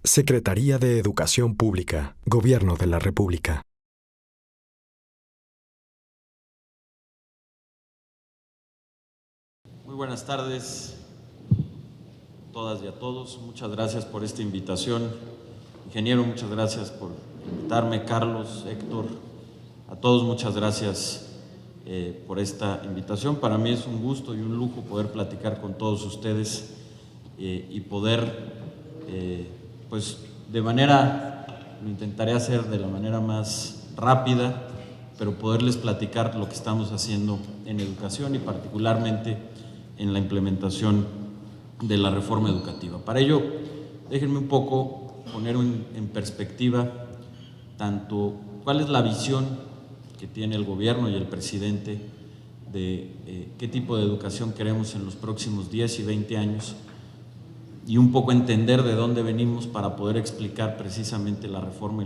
Secretaría de Educación Pública, Gobierno de la República. Muy buenas tardes a todas y a todos. Muchas gracias por esta invitación. Ingeniero, muchas gracias por invitarme. Carlos, Héctor, a todos muchas gracias por esta invitación. Para mí es un gusto y un lujo poder platicar con todos ustedes y poder, pues de manera, lo intentaré hacer de la manera más rápida, pero poderles platicar lo que estamos haciendo en educación y particularmente en la implementación de la reforma educativa. Para ello, déjenme un poco poner en perspectiva tanto cuál es la visión que tiene el gobierno y el presidente de qué tipo de educación queremos en los próximos 10 y 20 años y un poco entender de dónde venimos para poder explicar precisamente la reforma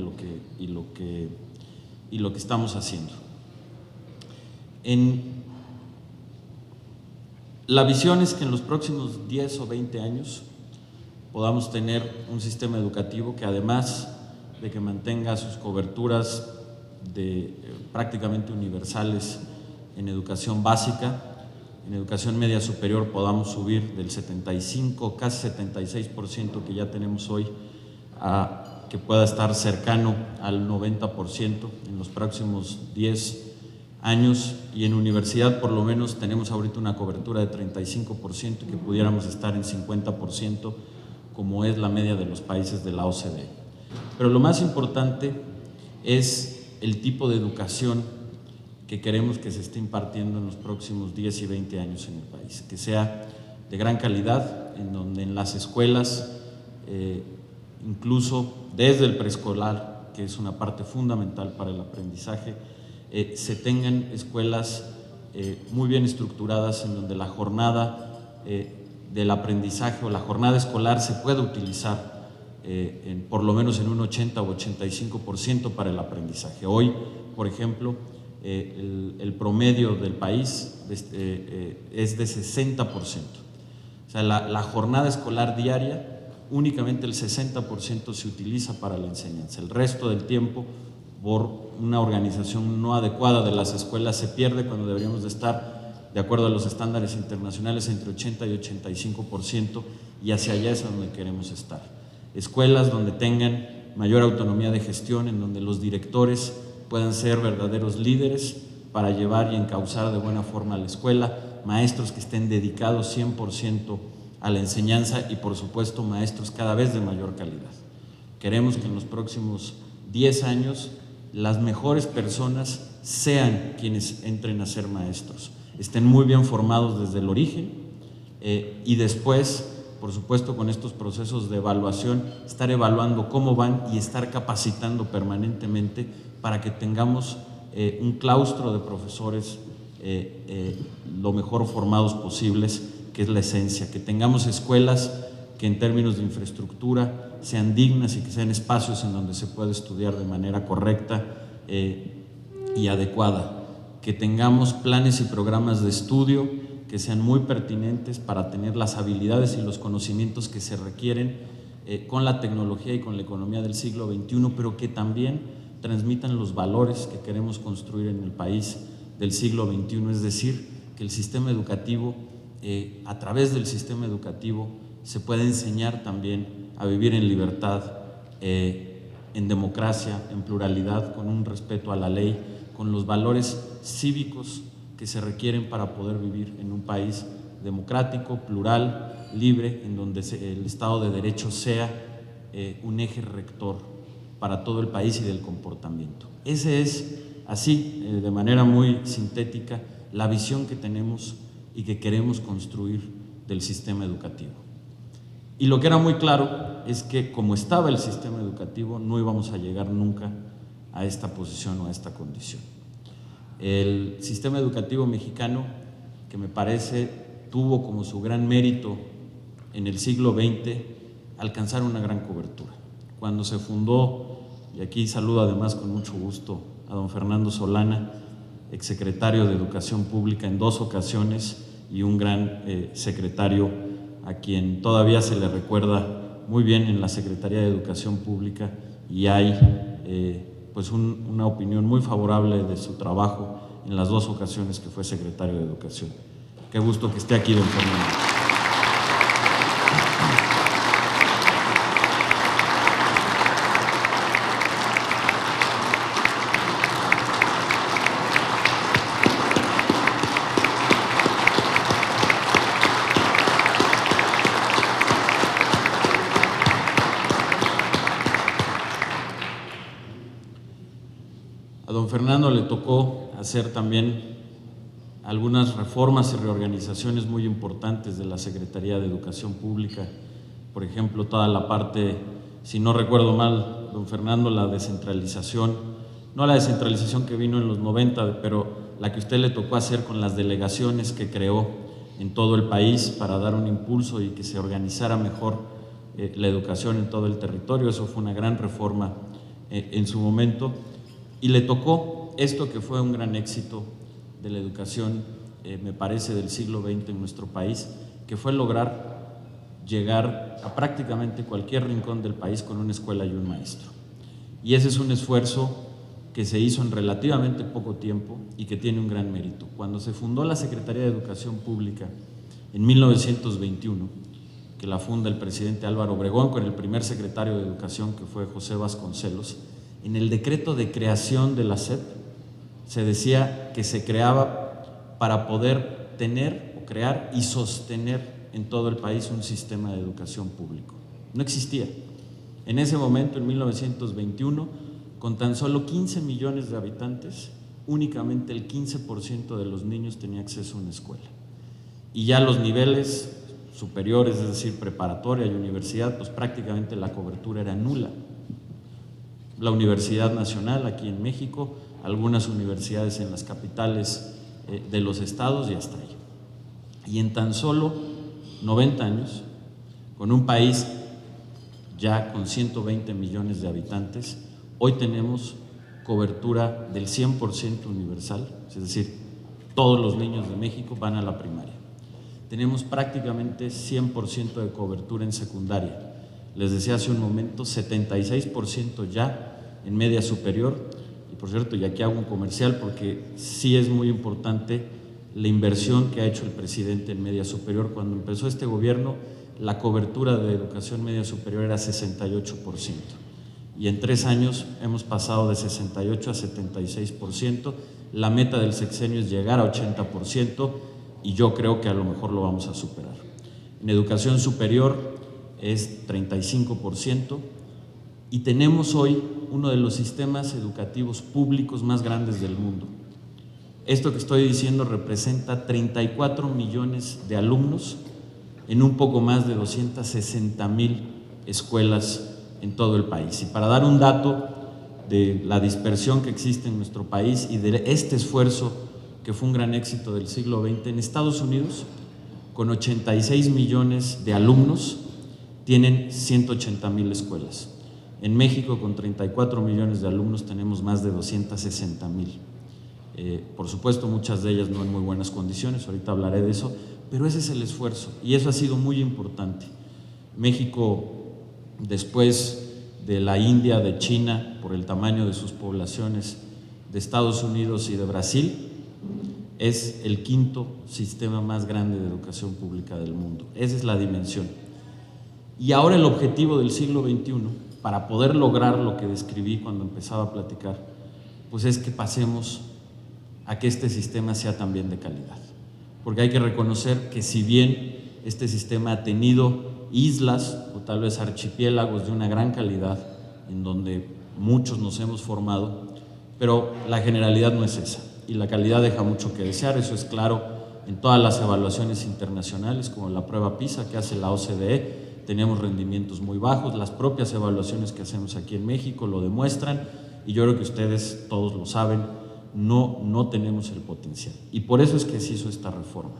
y lo que estamos haciendo. La visión es que en los próximos 10 o 20 años podamos tener un sistema educativo que, además de que mantenga sus coberturas prácticamente universales en educación básica, en educación media superior podamos subir del 75, casi 76% que ya tenemos hoy, a que pueda estar cercano al 90% en los próximos 10 años, y en universidad por lo menos tenemos ahorita una cobertura de 35% y que pudiéramos estar en 50% como es la media de los países de la OCDE. Pero lo más importante es el tipo de educación que queremos que se esté impartiendo en los próximos 10 y 20 años en el país, que sea de gran calidad, en donde en las escuelas, incluso desde el preescolar, que es una parte fundamental para el aprendizaje, se tengan escuelas muy bien estructuradas en donde la jornada del aprendizaje o la jornada escolar se pueda utilizar por lo menos en un 80 o 85% para el aprendizaje. Hoy, por ejemplo, el promedio del país es de 60%. O sea, la jornada escolar diaria, únicamente el 60% se utiliza para la enseñanza. El resto del tiempo, por una organización no adecuada de las escuelas, se pierde cuando deberíamos de estar, de acuerdo a los estándares internacionales, entre 80 y 85%, y hacia allá es donde queremos estar. Escuelas donde tengan mayor autonomía de gestión, en donde los directores puedan ser verdaderos líderes para llevar y encauzar de buena forma a la escuela, maestros que estén dedicados 100% a la enseñanza y, por supuesto, maestros cada vez de mayor calidad. Queremos que en los próximos 10 años las mejores personas sean quienes entren a ser maestros, estén muy bien formados desde el origen y después, por supuesto, con estos procesos de evaluación, estar evaluando cómo van y estar capacitando permanentemente para que tengamos un claustro de profesores lo mejor formados posibles, que es la esencia, que tengamos escuelas que en términos de infraestructura sean dignas y que sean espacios en donde se pueda estudiar de manera correcta y adecuada, que tengamos planes y programas de estudio que sean muy pertinentes para tener las habilidades y los conocimientos que se requieren con la tecnología y con la economía del siglo XXI, pero que también transmitan los valores que queremos construir en el país del siglo XXI, es decir, que el sistema educativo, a través del sistema educativo, se pueda enseñar también a vivir en libertad, en democracia, en pluralidad, con un respeto a la ley, con los valores cívicos que se requieren para poder vivir en un país democrático, plural, libre, en donde el Estado de Derecho sea un eje rector para todo el país y del comportamiento. Ese es, así, de manera muy sintética, la visión que tenemos y que queremos construir del sistema educativo. Y lo que era muy claro es que, como estaba el sistema educativo, no íbamos a llegar nunca a esta posición o a esta condición. El sistema educativo mexicano, que me parece tuvo como su gran mérito en el siglo XX alcanzar una gran cobertura. Cuando se fundó, y aquí saludo además con mucho gusto a don Fernando Solana, exsecretario de Educación Pública en 2 ocasiones y un gran secretario a quien todavía se le recuerda muy bien en la Secretaría de Educación Pública y hay pues una opinión muy favorable de su trabajo en las 2 ocasiones que fue secretario de Educación. Qué gusto que esté aquí, don Fernando. A don Fernando le tocó hacer también algunas reformas y reorganizaciones muy importantes de la Secretaría de Educación Pública. Por ejemplo, toda la parte, si no recuerdo mal, don Fernando, la descentralización, no la descentralización que vino en los 90, pero la que a usted le tocó hacer con las delegaciones que creó en todo el país para dar un impulso y que se organizara mejor la educación en todo el territorio. Eso fue una gran reforma en su momento. Y le tocó esto que fue un gran éxito de la educación, me parece, del siglo XX en nuestro país, que fue lograr llegar a prácticamente cualquier rincón del país con una escuela y un maestro. Y ese es un esfuerzo que se hizo en relativamente poco tiempo y que tiene un gran mérito. Cuando se fundó la Secretaría de Educación Pública en 1921, que la funda el presidente Álvaro Obregón con el primer secretario de Educación, que fue José Vasconcelos, en el decreto de creación de la SEP se decía que se creaba para poder tener o crear y sostener en todo el país un sistema de educación público. No existía. En ese momento, en 1921, con tan solo 15 millones de habitantes, únicamente el 15% de los niños tenía acceso a una escuela. Y ya los niveles superiores, es decir, preparatoria y universidad, pues prácticamente la cobertura era nula. La Universidad Nacional aquí en México, algunas universidades en las capitales de los estados y hasta ahí. Y en tan solo 90 años, con un país ya con 120 millones de habitantes, hoy tenemos cobertura del 100% universal, es decir, todos los niños de México van a la primaria. Tenemos prácticamente 100% de cobertura en secundaria. Les decía hace un momento, 76% ya en media superior. Y por cierto, y aquí hago un comercial porque sí es muy importante la inversión que ha hecho el presidente en media superior. Cuando empezó este gobierno, la cobertura de educación media superior era 68%. Y en 3 años hemos pasado de 68 a 76%. La meta del sexenio es llegar a 80% y yo creo que a lo mejor lo vamos a superar. En educación superior es 35% y tenemos hoy uno de los sistemas educativos públicos más grandes del mundo. Esto que estoy diciendo representa 34 millones de alumnos en un poco más de 260,000 escuelas en todo el país. Y para dar un dato de la dispersión que existe en nuestro país y de este esfuerzo que fue un gran éxito del siglo XX, en Estados Unidos, con 86 millones de alumnos, tienen 180,000 escuelas. En México, con 34 millones de alumnos, tenemos más de 260,000. Por supuesto, muchas de ellas no en muy buenas condiciones, ahorita hablaré de eso, pero ese es el esfuerzo y eso ha sido muy importante. México, después de la India, de China, por el tamaño de sus poblaciones, de Estados Unidos y de Brasil, es el 5º sistema más grande de educación pública del mundo. Esa es la dimensión. Y ahora el objetivo del siglo XXI, para poder lograr lo que describí cuando empezaba a platicar, pues es que pasemos a que este sistema sea también de calidad. Porque hay que reconocer que si bien este sistema ha tenido islas o tal vez archipiélagos de una gran calidad, en donde muchos nos hemos formado, pero la generalidad no es esa. Y la calidad deja mucho que desear, eso es claro en todas las evaluaciones internacionales, como la prueba PISA que hace la OCDE, tenemos rendimientos muy bajos, las propias evaluaciones que hacemos aquí en México lo demuestran, y yo creo que ustedes todos lo saben, no tenemos el potencial. Y por eso es que se hizo esta reforma.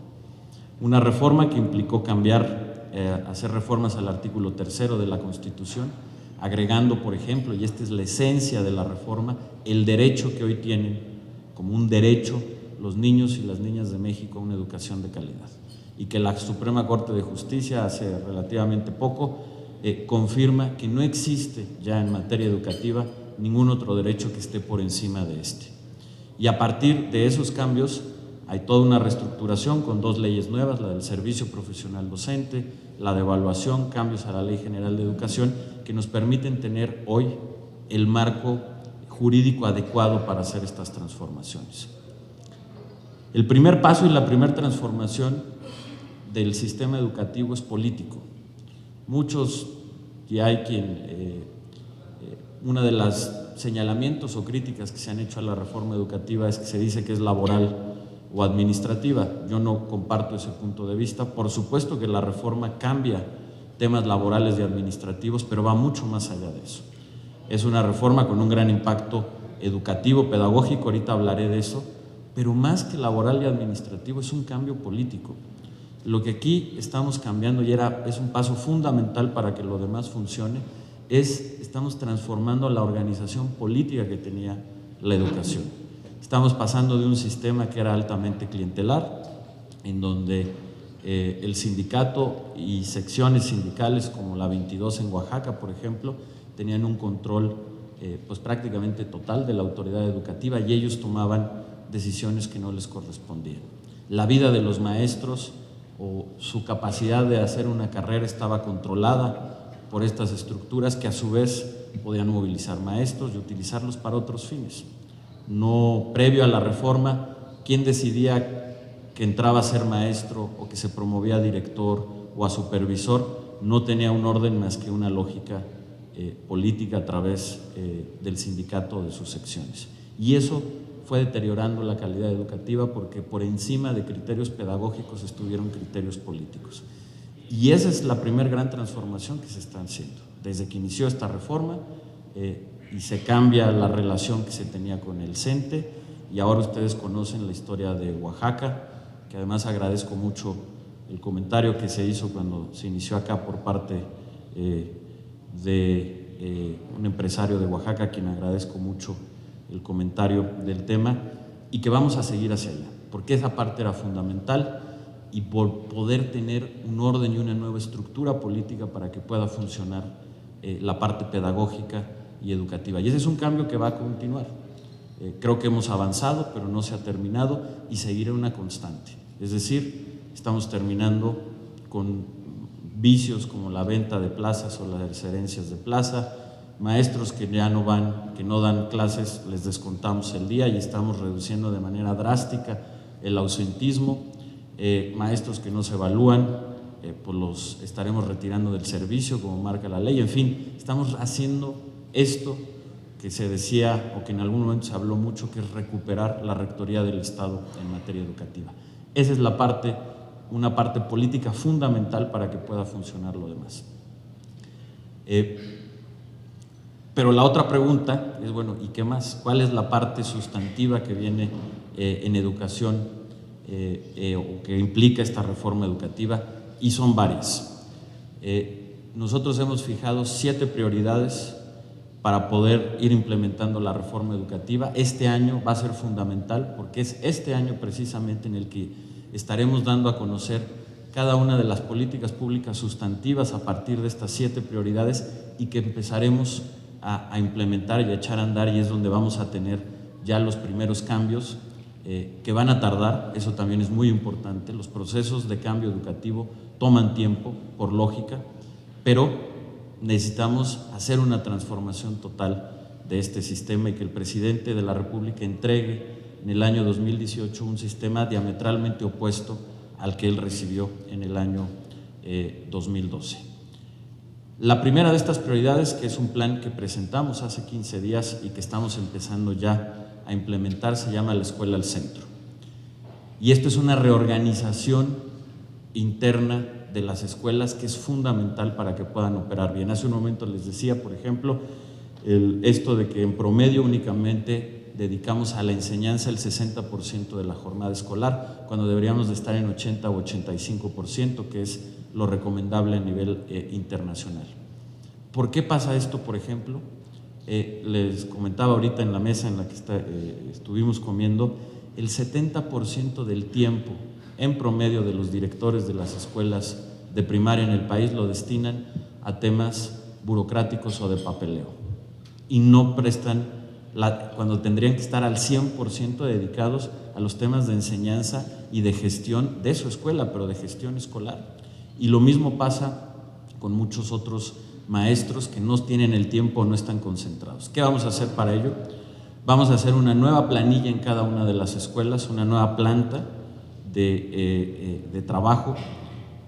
Una reforma que implicó cambiar, hacer reformas al artículo 3º de la Constitución, agregando, por ejemplo, y esta es la esencia de la reforma, el derecho que hoy tienen como un derecho los niños y las niñas de México a una educación de calidad. Y que la Suprema Corte de Justicia hace relativamente poco confirma que no existe ya en materia educativa ningún otro derecho que esté por encima de este. Y a partir de esos cambios hay toda una reestructuración con 2 leyes nuevas, la del servicio profesional docente, la de evaluación, cambios a la Ley General de Educación, que nos permiten tener hoy el marco jurídico adecuado para hacer estas transformaciones. El primer paso y la primera transformación del sistema educativo es político. Muchos, y hay quien, una de los señalamientos o críticas que se han hecho a la reforma educativa es que se dice que es laboral o administrativa. Yo no comparto ese punto de vista. Por supuesto que la reforma cambia temas laborales y administrativos, pero va mucho más allá de eso. Es una reforma con un gran impacto educativo, pedagógico, ahorita hablaré de eso, pero más que laboral y administrativo es un cambio político. Lo que aquí estamos cambiando y es un paso fundamental para que lo demás funcione, estamos transformando la organización política que tenía la educación. Estamos pasando de un sistema que era altamente clientelar, en donde el sindicato y secciones sindicales como la 22 en Oaxaca, por ejemplo, tenían un control pues prácticamente total de la autoridad educativa y ellos tomaban decisiones que no les correspondían. La vida de los maestros o su capacidad de hacer una carrera estaba controlada por estas estructuras que a su vez podían movilizar maestros y utilizarlos para otros fines. No, previo a la reforma, ¿quién decidía que entraba a ser maestro o que se promovía a director o a supervisor? No tenía un orden más que una lógica política a través del sindicato de sus secciones. Y eso fue deteriorando la calidad educativa porque por encima de criterios pedagógicos estuvieron criterios políticos. Y esa es la primera gran transformación que se está haciendo. Desde que inició esta reforma y se cambia la relación que se tenía con el CENTE, y ahora ustedes conocen la historia de Oaxaca, que además agradezco mucho el comentario que se hizo cuando se inició acá por parte de un empresario de Oaxaca, a quien agradezco mucho el comentario del tema, y que vamos a seguir hacia allá, porque esa parte era fundamental y por poder tener un orden y una nueva estructura política para que pueda funcionar la parte pedagógica y educativa. Y ese es un cambio que va a continuar. Creo que hemos avanzado, pero no se ha terminado y seguirá una constante. Es decir, estamos terminando con vicios como la venta de plazas o las herencias de plaza, maestros que ya no van, que no dan clases, les descontamos el día y estamos reduciendo de manera drástica el ausentismo, maestros que no se evalúan, pues los estaremos retirando del servicio como marca la ley. En fin, estamos haciendo esto que se decía o que en algún momento se habló mucho, que es recuperar la rectoría del Estado en materia educativa. Esa es la parte, una parte política fundamental para que pueda funcionar lo demás. Pero la otra pregunta es, bueno, ¿y qué más? ¿Cuál es la parte sustantiva que viene en educación o que implica esta reforma educativa? Y son varias. Nosotros hemos fijado 7 prioridades para poder ir implementando la reforma educativa. Este año va a ser fundamental porque es este año precisamente en el que estaremos dando a conocer cada una de las políticas públicas sustantivas a partir de estas 7 prioridades y que empezaremos a implementar y a echar a andar, y es donde vamos a tener ya los primeros cambios que van a tardar. Eso también es muy importante. Los procesos de cambio educativo toman tiempo, por lógica, pero necesitamos hacer una transformación total de este sistema y que el presidente de la República entregue en el año 2018 un sistema diametralmente opuesto al que él recibió en el año 2012. La primera de estas prioridades, que es un plan que presentamos hace 15 días y que estamos empezando ya a implementar, se llama La Escuela al Centro. Y esto es una reorganización interna de las escuelas que es fundamental para que puedan operar bien. Hace un momento les decía, por ejemplo, esto de que en promedio únicamente dedicamos a la enseñanza el 60% de la jornada escolar, cuando deberíamos de estar en 80 o 85%, que es lo recomendable a nivel internacional. ¿Por qué pasa esto, por ejemplo? Les comentaba ahorita en la mesa en la que estuvimos comiendo, el 70% del tiempo en promedio de los directores de las escuelas de primaria en el país lo destinan a temas burocráticos o de papeleo y no prestan cuando tendrían que estar al 100% dedicados a los temas de enseñanza y de gestión de su escuela, pero de gestión escolar. Y lo mismo pasa con muchos otros maestros que no tienen el tiempo o no están concentrados. ¿Qué vamos a hacer para ello? Vamos a hacer una nueva planilla en cada una de las escuelas, una nueva planta de trabajo,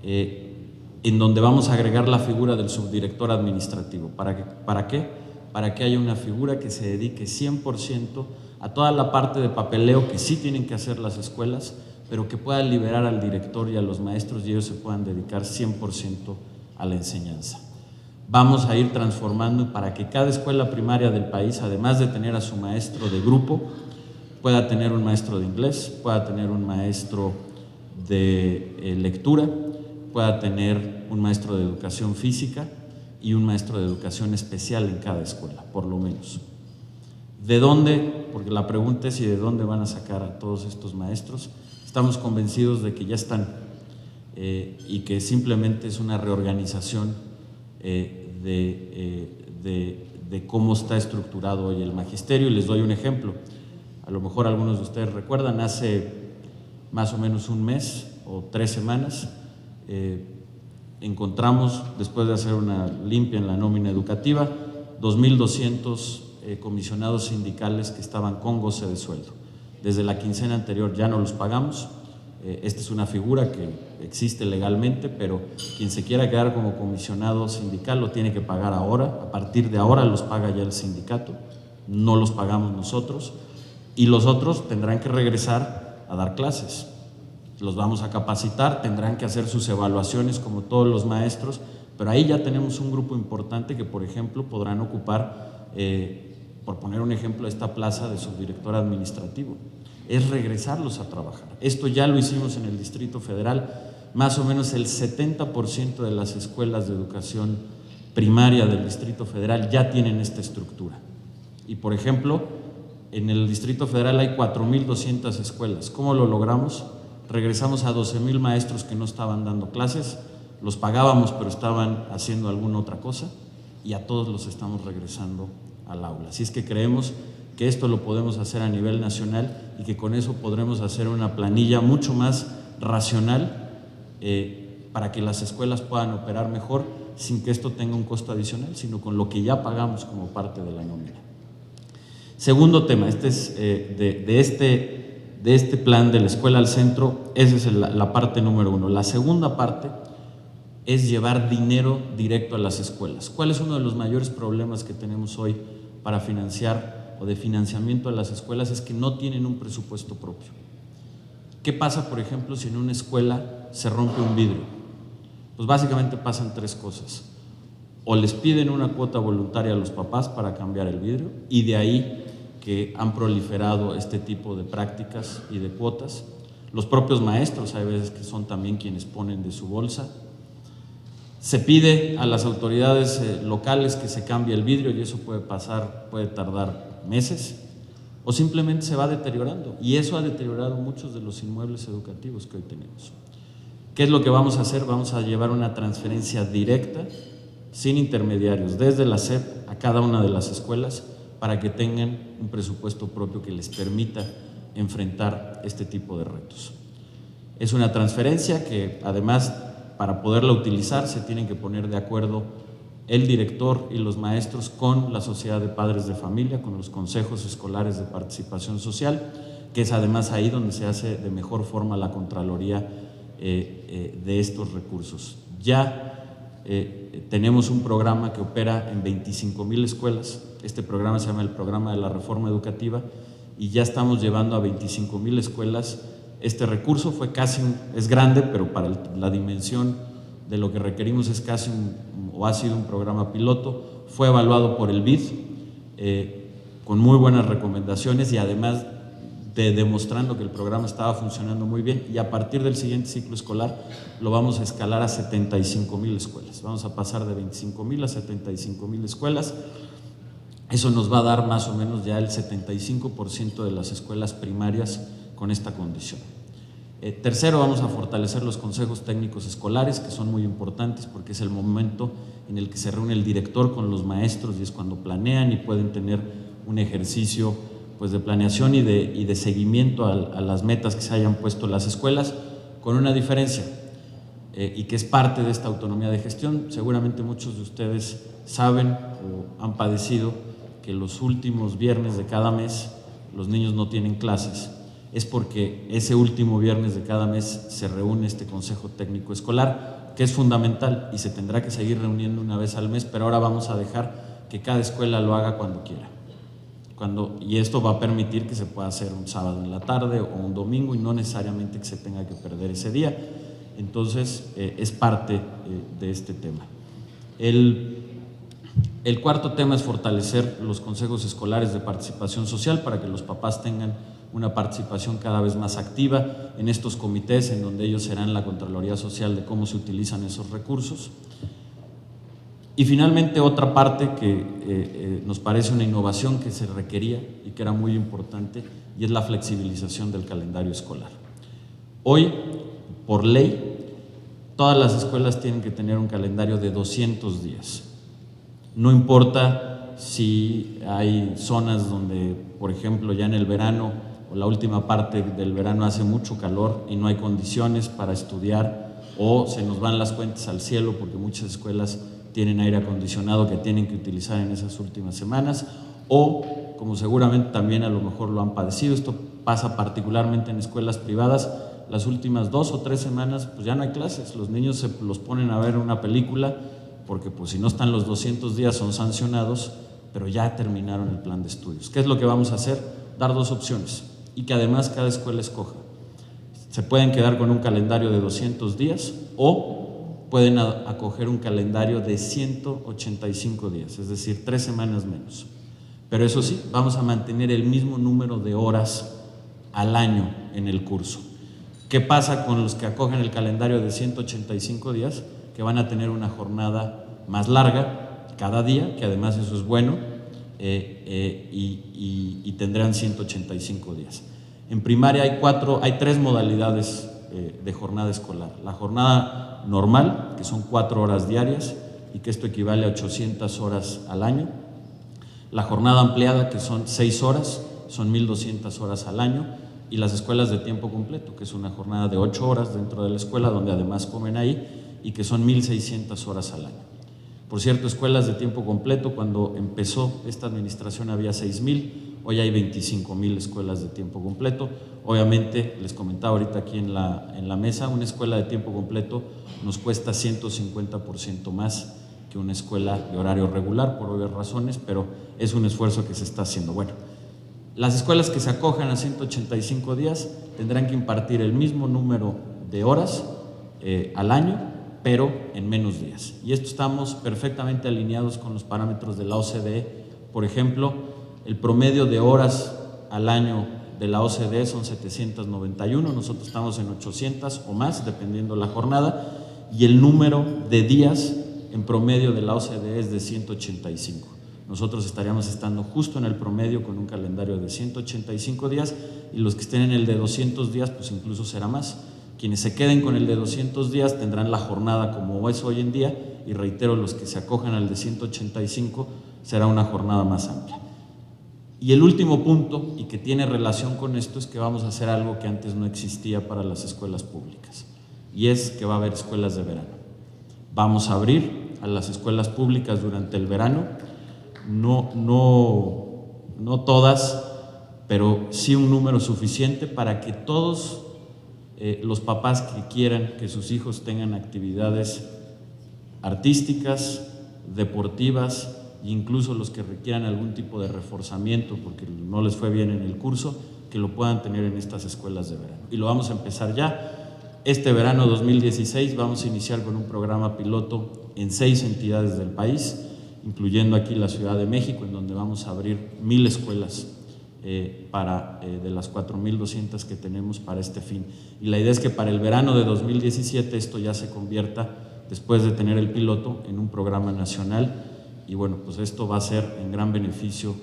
en donde vamos a agregar la figura del subdirector administrativo. ¿Para qué? Para que haya una figura que se dedique 100% a toda la parte de papeleo que sí tienen que hacer las escuelas, pero que pueda liberar al director y a los maestros y ellos se puedan dedicar 100% a la enseñanza. Vamos a ir transformando para que cada escuela primaria del país, además de tener a su maestro de grupo, pueda tener un maestro de inglés, pueda tener un maestro de lectura, pueda tener un maestro de educación física y un maestro de educación especial en cada escuela, por lo menos. ¿De dónde? Porque la pregunta es: ¿y de dónde van a sacar a todos estos maestros? Estamos convencidos de que ya están y que simplemente es una reorganización de cómo está estructurado hoy el magisterio. Y les doy un ejemplo. A lo mejor algunos de ustedes recuerdan, hace más o menos un mes o 3 semanas, encontramos, después de hacer una limpia en la nómina educativa, 2.200 comisionados sindicales que estaban con goce de sueldo. Desde la quincena anterior ya no los pagamos. Esta es una figura que existe legalmente, pero quien se quiera quedar como comisionado sindical lo tiene que pagar ahora. A partir de ahora los paga ya el sindicato, no los pagamos nosotros, y los otros tendrán que regresar a dar clases. Los vamos a capacitar, tendrán que hacer sus evaluaciones como todos los maestros, pero ahí ya tenemos un grupo importante que, por ejemplo, podrán ocupar, por poner un ejemplo, esta plaza de subdirector administrativo. Es regresarlos a trabajar. Esto ya lo hicimos en el Distrito Federal. Más o menos el 70% de las escuelas de educación primaria del Distrito Federal ya tienen esta estructura. Y, por ejemplo, en el Distrito Federal hay 4.200 escuelas. ¿Cómo lo logramos? Regresamos a 12.000 maestros que no estaban dando clases, los pagábamos pero estaban haciendo alguna otra cosa, y a todos los estamos regresando al aula. Así es que creemos que esto lo podemos hacer a nivel nacional y que con eso podremos hacer una planilla mucho más racional para que las escuelas puedan operar mejor sin que esto tenga un costo adicional, sino con lo que ya pagamos como parte de la nómina. Segundo tema, este es de este plan de la escuela al centro. Esa es la parte número 1. La segunda parte es llevar dinero directo a las escuelas. ¿Cuál es uno de los mayores problemas que tenemos hoy para financiar o de financiamiento a las escuelas? Es que no tienen un presupuesto propio. ¿Qué pasa, por ejemplo, si en una escuela se rompe un vidrio? Pues básicamente pasan 3 cosas. O les piden una cuota voluntaria a los papás para cambiar el vidrio, y de ahí que han proliferado este tipo de prácticas y de cuotas. Los propios maestros hay veces que son también quienes ponen de su bolsa. Se pide a las autoridades locales que se cambie el vidrio, y eso puede tardar meses, o simplemente se va deteriorando, y eso ha deteriorado muchos de los inmuebles educativos que hoy tenemos. ¿Qué es lo que vamos a hacer? Vamos a llevar una transferencia directa, sin intermediarios, desde la SEP a cada una de las escuelas, para que tengan un presupuesto propio que les permita enfrentar este tipo de retos. Es una transferencia que, además, para poderla utilizar se tienen que poner de acuerdo el director y los maestros con la Sociedad de Padres de Familia, con los consejos escolares de participación social, que es además ahí donde se hace de mejor forma la contraloría de estos recursos. Ya tenemos un programa que opera en 25,000 escuelas. Este programa se llama el Programa de la Reforma Educativa, y ya estamos llevando a 25,000 escuelas. Este recurso es grande, pero para la dimensión de lo que requerimos es casi ha sido un programa piloto. Fue evaluado por el BID con muy buenas recomendaciones, y además demostrando que el programa estaba funcionando muy bien, y a partir del siguiente ciclo escolar lo vamos a escalar a 75,000 escuelas. Vamos a pasar de 25,000 a 75,000 escuelas. Eso nos va a dar más o menos ya el 75% de las escuelas primarias con esta condición. Tercero, vamos a fortalecer los consejos técnicos escolares, que son muy importantes porque es el momento en el que se reúne el director con los maestros y es cuando planean y pueden tener un ejercicio pues, de planeación y de seguimiento a las metas que se hayan puesto las escuelas, con una diferencia, y que es parte de esta autonomía de gestión. Seguramente muchos de ustedes saben o han padecido que los últimos viernes de cada mes los niños no tienen clases. Es porque ese último viernes de cada mes se reúne este Consejo Técnico Escolar, que es fundamental y se tendrá que seguir reuniendo una vez al mes, pero ahora vamos a dejar que cada escuela lo haga cuando quiera. Y esto va a permitir que se pueda hacer un sábado en la tarde o un domingo y no necesariamente que se tenga que perder ese día. Entonces, es parte de este tema. El cuarto tema es fortalecer los consejos escolares de participación social para que los papás tengan una participación cada vez más activa en estos comités en donde ellos serán la Contraloría Social de cómo se utilizan esos recursos. Y finalmente otra parte que nos parece una innovación que se requería y que era muy importante, y es la flexibilización del calendario escolar. Hoy, por ley, todas las escuelas tienen que tener un calendario de 200 días. No importa si hay zonas donde, por ejemplo, ya en el verano o la última parte del verano hace mucho calor y no hay condiciones para estudiar, o se nos van las cuentas al cielo porque muchas escuelas tienen aire acondicionado que tienen que utilizar en esas últimas semanas, o, como seguramente también a lo mejor lo han padecido, esto pasa particularmente en escuelas privadas, las últimas 2 o 3 semanas pues ya no hay clases, los niños se los ponen a ver una película porque pues si no están los 200 días son sancionados, pero ya terminaron el plan de estudios. ¿Qué es lo que vamos a hacer? Dar 2 opciones y que además cada escuela escoja. Se pueden quedar con un calendario de 200 días o pueden acoger un calendario de 185 días, es decir, 3 semanas menos. Pero eso sí, vamos a mantener el mismo número de horas al año en el curso. ¿Qué pasa con los que acogen el calendario de 185 días? Que van a tener una jornada más larga cada día, que además eso es bueno, y tendrán 185 días. En primaria hay 3 modalidades de jornada escolar. La jornada normal, que son 4 horas diarias y que esto equivale a 800 horas al año. La jornada ampliada, que son 6 horas, son 1,200 horas al año. Y las escuelas de tiempo completo, que es una jornada de 8 horas dentro de la escuela, donde además comen ahí, y que son 1,600 horas al año. Por cierto, escuelas de tiempo completo, cuando empezó esta administración había 6,000, hoy hay 25,000 escuelas de tiempo completo. Obviamente, les comentaba ahorita aquí en la mesa, una escuela de tiempo completo nos cuesta 150% más que una escuela de horario regular, por obvias razones, pero es un esfuerzo que se está haciendo. Bueno, las escuelas que se acojan a 185 días tendrán que impartir el mismo número de horas al año, pero en menos días. Y esto estamos perfectamente alineados con los parámetros de la OCDE. Por ejemplo, el promedio de horas al año de la OCDE son 791, nosotros estamos en 800 o más, dependiendo la jornada, y el número de días en promedio de la OCDE es de 185. Nosotros estaríamos estando justo en el promedio con un calendario de 185 días y los que estén en el de 200 días pues incluso será más. Quienes se queden con el de 200 días tendrán la jornada como es hoy en día y reitero, los que se acojan al de 185 será una jornada más amplia. Y el último punto, y que tiene relación con esto, es que vamos a hacer algo que antes no existía para las escuelas públicas, y es que va a haber escuelas de verano. Vamos a abrir a las escuelas públicas durante el verano, no todas, pero sí un número suficiente para que todos los papás que quieran que sus hijos tengan actividades artísticas, deportivas, e incluso los que requieran algún tipo de reforzamiento porque no les fue bien en el curso, que lo puedan tener en estas escuelas de verano. Y lo vamos a empezar ya. Este verano 2016 vamos a iniciar con un programa piloto en 6 entidades del país, incluyendo aquí la Ciudad de México, en donde vamos a abrir 1,000 escuelas de las 4,200 que tenemos para este fin. Y la idea es que para el verano de 2017 esto ya se convierta, después de tener el piloto, en un programa nacional. Y bueno, pues esto va a ser en gran beneficio,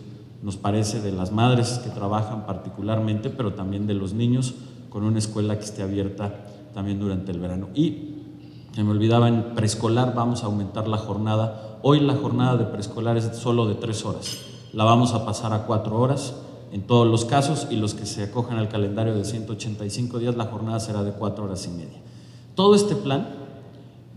nos parece, de las madres que trabajan particularmente, pero también de los niños, con una escuela que esté abierta también durante el verano. Y se me olvidaba, en preescolar vamos a aumentar la jornada. Hoy la jornada de preescolar es solo de 3 horas. La vamos a pasar a 4 horas en todos los casos, y los que se acojan al calendario de 185 días, la jornada será de 4 horas y media. Todo este plan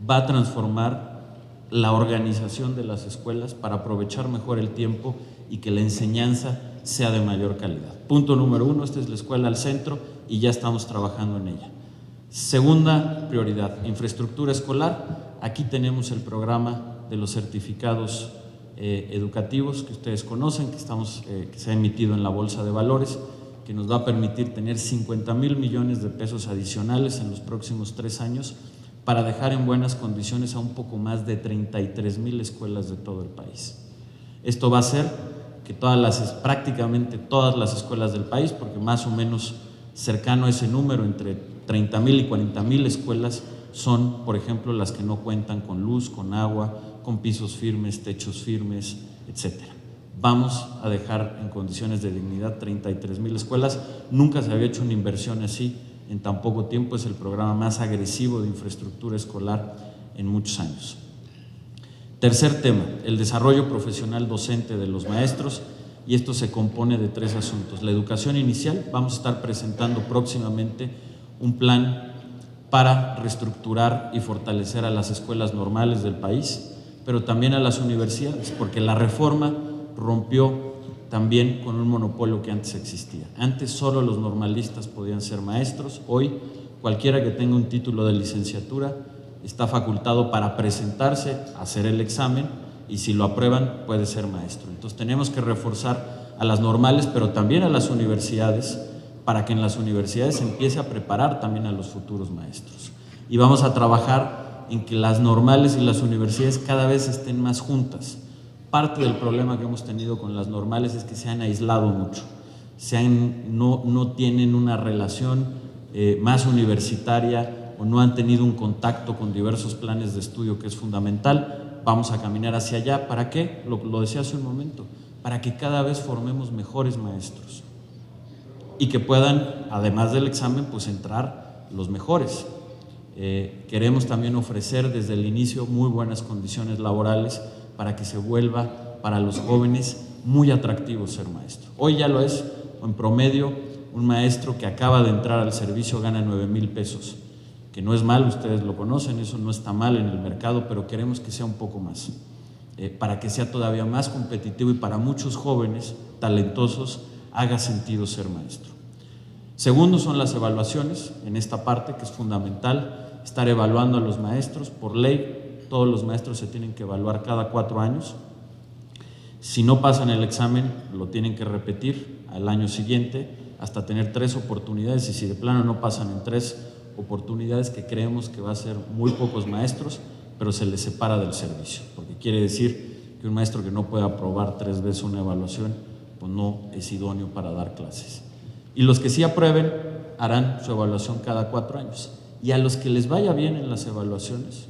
va a transformar la organización de las escuelas para aprovechar mejor el tiempo y que la enseñanza sea de mayor calidad. Punto número 1, esta es la escuela al centro y ya estamos trabajando en ella. Segunda prioridad, infraestructura escolar. Aquí tenemos el programa de los certificados educativos que ustedes conocen, que se ha emitido en la Bolsa de Valores, que nos va a permitir tener 50,000 millones de pesos adicionales en los próximos 3 años para dejar en buenas condiciones a un poco más de 33,000 escuelas de todo el país. Esto va a hacer que prácticamente todas las escuelas del país, porque más o menos cercano a ese número, entre 30,000 y 40,000 escuelas, son, por ejemplo, las que no cuentan con luz, con agua, con pisos firmes, techos firmes, etc. Vamos a dejar en condiciones de dignidad 33,000 escuelas. Nunca se había hecho una inversión así en tan poco tiempo. Es el programa más agresivo de infraestructura escolar en muchos años. Tercer tema, el desarrollo profesional docente de los maestros, y esto se compone de 3 asuntos. La educación inicial, vamos a estar presentando próximamente un plan para reestructurar y fortalecer a las escuelas normales del país, pero también a las universidades, porque la reforma rompió también con un monopolio que antes existía. Antes solo los normalistas podían ser maestros. Hoy cualquiera que tenga un título de licenciatura está facultado para presentarse, hacer el examen, y si lo aprueban puede ser maestro. Entonces tenemos que reforzar a las normales, pero también a las universidades, para que en las universidades se empiece a preparar también a los futuros maestros. Y vamos a trabajar en que las normales y las universidades cada vez estén más juntas. Parte del problema que hemos tenido con las normales es que se han aislado mucho, no tienen una relación más universitaria, o no han tenido un contacto con diversos planes de estudio, que es fundamental. Vamos a caminar hacia allá. ¿Para qué? Lo decía hace un momento, para que cada vez formemos mejores maestros y que puedan, además del examen, pues entrar los mejores. Queremos también ofrecer desde el inicio muy buenas condiciones laborales para que se vuelva para los jóvenes muy atractivo ser maestro. Hoy ya lo es. En promedio, un maestro que acaba de entrar al servicio gana 9,000 pesos, que no es mal, ustedes lo conocen, eso no está mal en el mercado, pero queremos que sea un poco más, para que sea todavía más competitivo y para muchos jóvenes talentosos haga sentido ser maestro. Segundo son las evaluaciones, en esta parte que es fundamental, estar evaluando a los maestros. Por ley, todos los maestros se tienen que evaluar cada 4 años. Si no pasan el examen, lo tienen que repetir al año siguiente hasta tener 3 oportunidades, y si de plano no pasan en 3 oportunidades, que creemos que va a ser muy pocos maestros, pero se les separa del servicio, porque quiere decir que un maestro que no puede aprobar 3 veces una evaluación, pues no es idóneo para dar clases. Y los que sí aprueben harán su evaluación cada 4 años. Y a los que les vaya bien en las evaluaciones,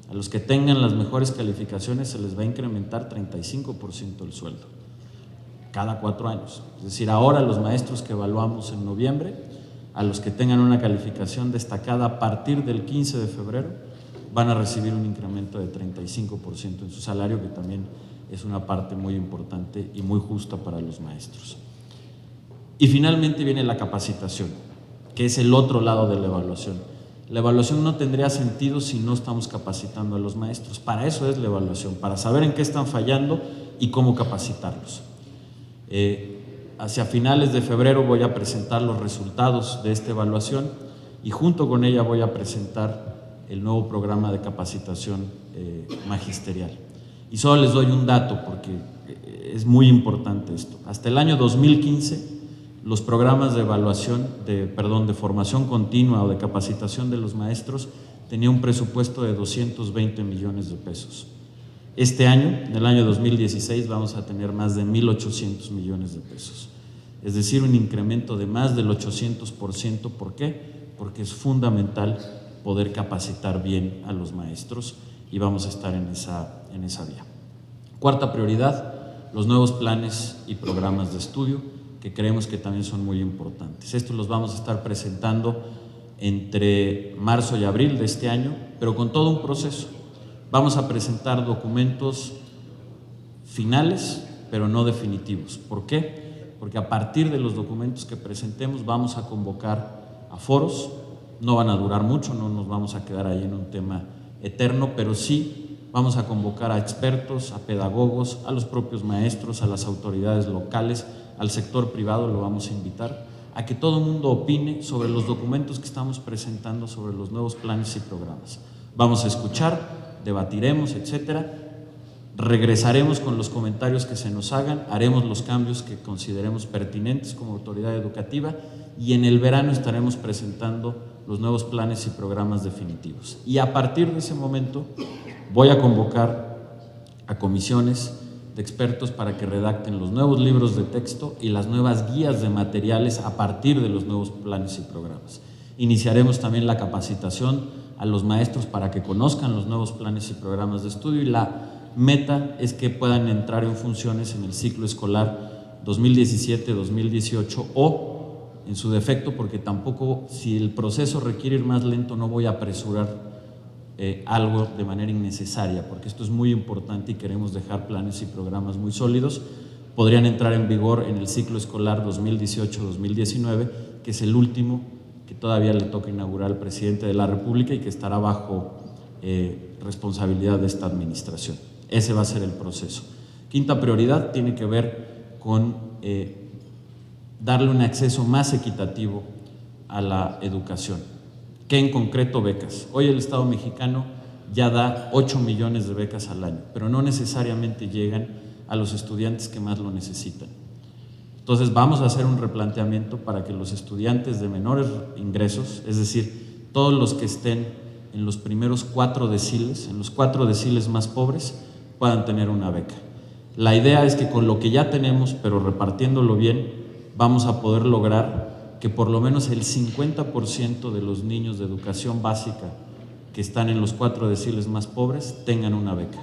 a los que tengan las mejores calificaciones, se les va a incrementar 35% el sueldo cada 4 años. Es decir, ahora los maestros que evaluamos en noviembre, a los que tengan una calificación destacada a partir del 15 de febrero, van a recibir un incremento de 35% en su salario, que también es una parte muy importante y muy justa para los maestros. Y finalmente viene la capacitación, que es el otro lado de la evaluación. La evaluación no tendría sentido si no estamos capacitando a los maestros. Para eso es la evaluación, para saber en qué están fallando y cómo capacitarlos. Hacia finales de febrero voy a presentar los resultados de esta evaluación, y junto con ella voy a presentar el nuevo programa de capacitación magisterial. Y solo les doy un dato porque es muy importante esto. Hasta el año 2015, los programas de evaluación, de formación continua o de capacitación de los maestros tenían un presupuesto de 220 millones de pesos. Este año, en el año 2016, vamos a tener más de 1,800 millones de pesos. Es decir, un incremento de más del 800%. ¿Por qué? Porque es fundamental poder capacitar bien a los maestros, y vamos a estar en esa vía. Cuarta prioridad, los nuevos planes y programas de estudio, que creemos que también son muy importantes. Estos los vamos a estar presentando entre marzo y abril de este año, pero con todo un proceso. Vamos a presentar documentos finales, pero no definitivos. ¿Por qué? Porque a partir de los documentos que presentemos vamos a convocar a foros. No van a durar mucho, no nos vamos a quedar ahí en un tema eterno, pero sí vamos a convocar a expertos, a pedagogos, a los propios maestros, a las autoridades locales, al sector privado lo vamos a invitar a que todo el mundo opine sobre los documentos que estamos presentando, sobre los nuevos planes y programas. Vamos a escuchar, debatiremos, etcétera. Regresaremos con los comentarios que se nos hagan, haremos los cambios que consideremos pertinentes como autoridad educativa y en el verano estaremos presentando los nuevos planes y programas definitivos. Y a partir de ese momento voy a convocar a comisiones de expertos para que redacten los nuevos libros de texto y las nuevas guías de materiales a partir de los nuevos planes y programas. Iniciaremos también la capacitación a los maestros para que conozcan los nuevos planes y programas de estudio y la meta es que puedan entrar en funciones en el ciclo escolar 2017-2018 o en su defecto, porque tampoco, si el proceso requiere ir más lento, no voy a apresurar algo de manera innecesaria, porque esto es muy importante y queremos dejar planes y programas muy sólidos. Podrían entrar en vigor en el ciclo escolar 2018-2019, que es el último que todavía le toca inaugurar al presidente de la República y que estará bajo responsabilidad de esta administración. Ese va a ser el proceso. Quinta prioridad tiene que ver con darle un acceso más equitativo a la educación. ¿Qué en concreto? Becas. Hoy el Estado mexicano ya da 8 millones de becas al año, pero no necesariamente llegan a los estudiantes que más lo necesitan. Entonces vamos a hacer un replanteamiento para que los estudiantes de menores ingresos, es decir, todos los que estén en los primeros 4 deciles, en los 4 deciles más pobres, puedan tener una beca. La idea es que con lo que ya tenemos, pero repartiéndolo bien, vamos a poder lograr que por lo menos el 50% de los niños de educación básica que están en los 4 deciles más pobres tengan una beca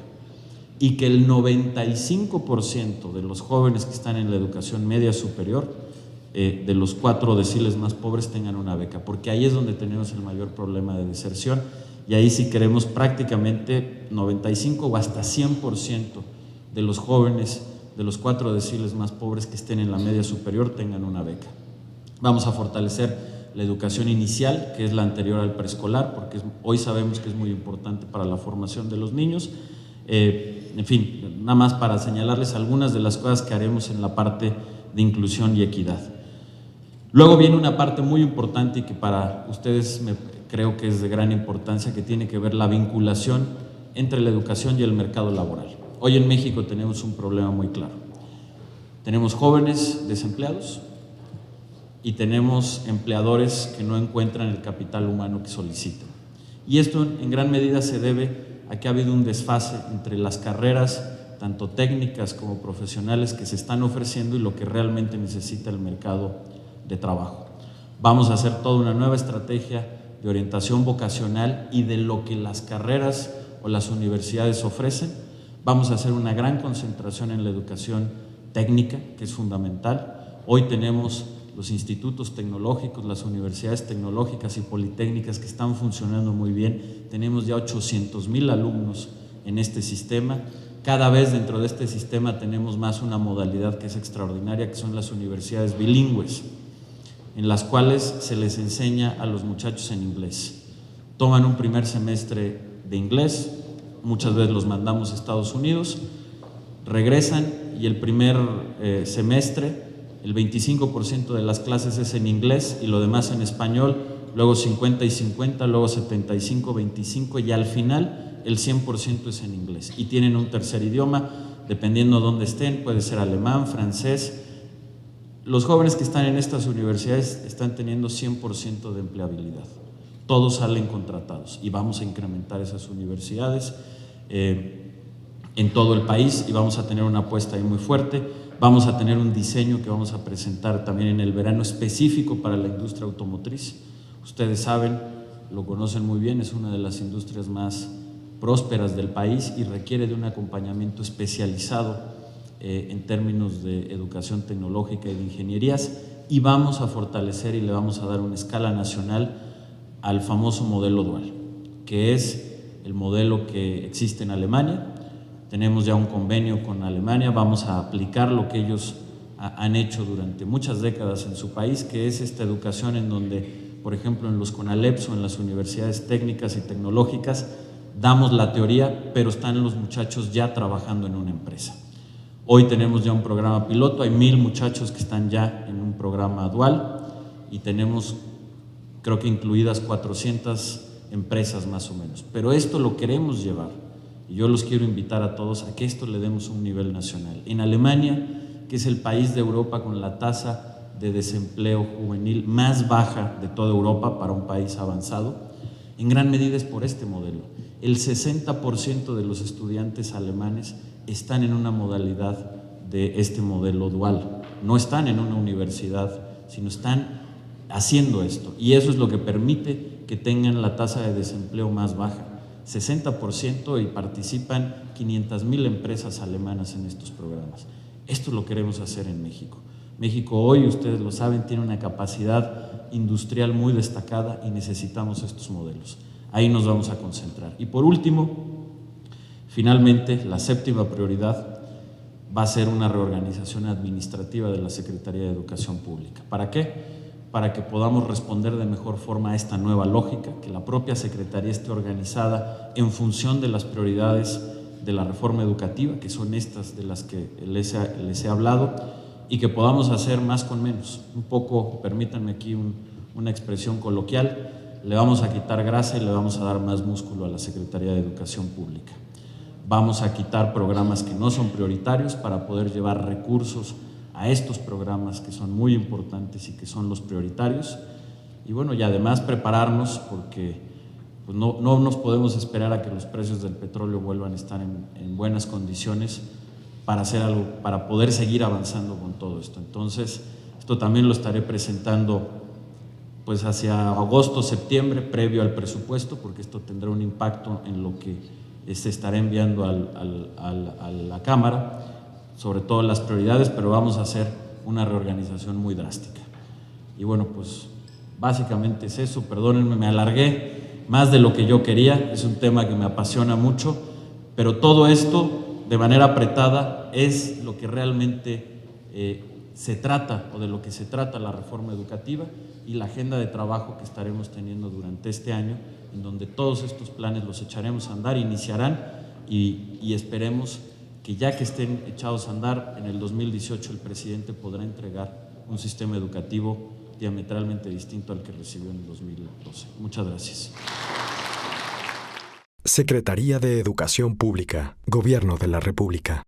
y que el 95% de los jóvenes que están en la educación media superior de los 4 deciles más pobres tengan una beca, porque ahí es donde tenemos el mayor problema de deserción y ahí sí queremos prácticamente 95 o hasta 100% de los jóvenes de los 4 deciles más pobres que estén en la media superior tengan una beca. Vamos a fortalecer la educación inicial, que es la anterior al preescolar, porque hoy sabemos que es muy importante para la formación de los niños. En fin, nada más para señalarles algunas de las cosas que haremos en la parte de inclusión y equidad. Luego viene una parte muy importante y que para ustedes creo que es de gran importancia, que tiene que ver la vinculación entre la educación y el mercado laboral. Hoy en México tenemos un problema muy claro. Tenemos jóvenes desempleados y tenemos empleadores que no encuentran el capital humano que solicitan. Y esto en gran medida se debe a que ha habido un desfase entre las carreras, tanto técnicas como profesionales, que se están ofreciendo y lo que realmente necesita el mercado de trabajo. Vamos a hacer toda una nueva estrategia de orientación vocacional y de lo que las carreras o las universidades ofrecen. Vamos a hacer una gran concentración en la educación técnica, que es fundamental. Hoy tenemos los institutos tecnológicos, las universidades tecnológicas y politécnicas que están funcionando muy bien. Tenemos ya 800,000 alumnos en este sistema. Cada vez dentro de este sistema tenemos más una modalidad que es extraordinaria, que son las universidades bilingües, en las cuales se les enseña a los muchachos en inglés. Toman un primer semestre de inglés, muchas veces los mandamos a Estados Unidos, regresan y el primer semestre el 25% de las clases es en inglés y lo demás en español, luego 50 y 50, luego 75, 25 y al final el 100% es en inglés. Y tienen un tercer idioma, dependiendo de dónde estén, puede ser alemán, francés. Los jóvenes que están en estas universidades están teniendo 100% de empleabilidad. Todos salen contratados y vamos a incrementar esas universidades en todo el país y vamos a tener una apuesta ahí muy fuerte. Vamos a tener un diseño que vamos a presentar también en el verano específico para la industria automotriz. Ustedes saben, lo conocen muy bien, es una de las industrias más prósperas del país y requiere de un acompañamiento especializado en términos de educación tecnológica y de ingenierías, y vamos a fortalecer y le vamos a dar una escala nacional al famoso modelo dual, que es el modelo que existe en Alemania. Tenemos ya un convenio con Alemania, vamos a aplicar lo que ellos han hecho durante muchas décadas en su país, que es esta educación en donde, por ejemplo, en los CONALEPs o en las universidades técnicas y tecnológicas, damos la teoría, pero están los muchachos ya trabajando en una empresa. Hoy tenemos ya un programa piloto, hay 1000 muchachos que están ya en un programa dual y tenemos, creo que incluidas 400 empresas más o menos. Pero esto lo queremos llevar, y yo los quiero invitar a todos a que esto le demos un nivel nacional. En Alemania, que es el país de Europa con la tasa de desempleo juvenil más baja de toda Europa para un país avanzado, en gran medida es por este modelo. El 60% de los estudiantes alemanes están en una modalidad de este modelo dual. No están en una universidad, sino están haciendo esto. Y eso es lo que permite que tengan la tasa de desempleo más baja. 60% y participan 500,000 empresas alemanas en estos programas. Esto lo queremos hacer en México. México hoy, ustedes lo saben, tiene una capacidad industrial muy destacada y necesitamos estos modelos. Ahí nos vamos a concentrar. Y por último, finalmente, la séptima prioridad va a ser una reorganización administrativa de la Secretaría de Educación Pública. ¿Para qué? Para que podamos responder de mejor forma a esta nueva lógica, que la propia Secretaría esté organizada en función de las prioridades de la reforma educativa, que son estas de las que les he hablado, y que podamos hacer más con menos. Un poco, permítanme aquí una expresión coloquial, le vamos a quitar grasa y le vamos a dar más músculo a la Secretaría de Educación Pública. Vamos a quitar programas que no son prioritarios para poder llevar recursos a estos programas que son muy importantes y que son los prioritarios. Y bueno, y además prepararnos porque pues no nos podemos esperar a que los precios del petróleo vuelvan a estar en buenas condiciones para hacer algo, para poder seguir avanzando con todo esto. Entonces, esto también lo estaré presentando pues hacia agosto, septiembre, previo al presupuesto, porque esto tendrá un impacto en lo que se estará enviando a la Cámara, sobre todo las prioridades, pero vamos a hacer una reorganización muy drástica. Y bueno, pues básicamente es eso, perdónenme, me alargué más de lo que yo quería, es un tema que me apasiona mucho, pero todo esto de manera apretada es lo que realmente se trata, o de lo que se trata la reforma educativa y la agenda de trabajo que estaremos teniendo durante este año, en donde todos estos planes los echaremos a andar, iniciarán y esperemos que ya que estén echados a andar, en el 2018 el presidente podrá entregar un sistema educativo diametralmente distinto al que recibió en el 2012. Muchas gracias. Secretaría de Educación Pública, Gobierno de la República.